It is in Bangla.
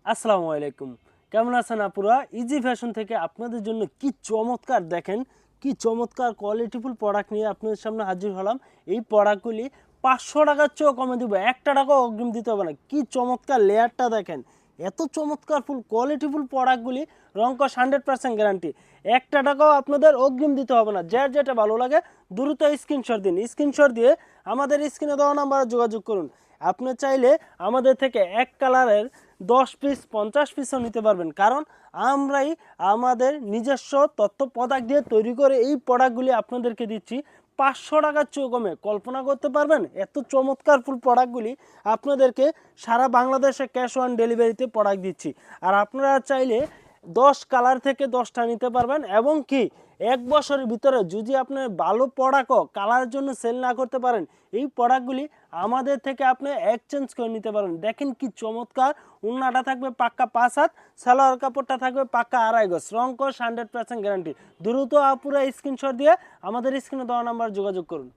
আসসালামু আলাইকুম। কেমন আছেন আপুরা? ইজি ফ্যাশন থেকে আপনাদের জন্য কি চমৎকার দেখেন, কি চমৎকার কোয়ালিটিফুল প্রোডাক্ট নিয়ে আপনাদের সামনে হাজির হলাম। এই প্রোডাক্টগুলি ৫০০ টাকার চেয়েও কমে দিব। একটা টাকাও অগ্রিম দিতে হবে না। কি চমৎকার লেয়ারটা দেখেন। এত চমৎকার ফুল কোয়ালিটিফুল প্রোডাক্টগুলি রংকশ 100% গ্যারান্টি। একটা টাকাও আপনাদের অগ্রিম দিতে হবে না। যার যেটা ভালো লাগে দ্রুত স্ক্রিনশট দিন। স্ক্রিনশট দিয়ে আমাদের স্ক্রিনে দেওয়া নাম্বারে যোগাযোগ করুন। আপনি চাইলে আমাদের থেকে এক কালারের 10 পিস 50 পিসও নিতে পারবেন, কারণ আমরাই আমাদের নিজস্ব তথ্য প্রোডাক্ট দিয়ে তৈরি করে এই প্রোডাক্টগুলি আপনাদেরকে দিচ্ছি ৫০০ টাকার চেয়েও কমে। কল্পনা করতে পারবেন এত চমৎকার ফুল প্রোডাক্টগুলি আপনাদেরকে সারা বাংলাদেশে ক্যাশ অন ডেলিভারিতে প্রোডাক্ট দিচ্ছি। আর আপনারা চাইলে 10 কালার থেকে 10টা নিতে পারবেন, এবং কি 1 বছরের ভিতরে যদি আপনি ভালো প্রোডাক্টও কালারের জন্য সেল না করতে পারেন, এই প্রোডাক্টগুলি আমাদের থেকে আপনি এক্সচেঞ্জ করে নিতে পারেন। দেখেন কি চমৎকার। উন্নাটা থাকবে পাক্কা 5 হাত, সালোয়ার কাপড়টা থাকবে পাক্কা 2.5 গজ। রংকশ 100% গ্যারান্টি। দ্রুত আপুরা স্ক্রিনশট দিয়ে আমাদের স্ক্রিনে দেওয়া নাম্বার যোগাযোগ করুন।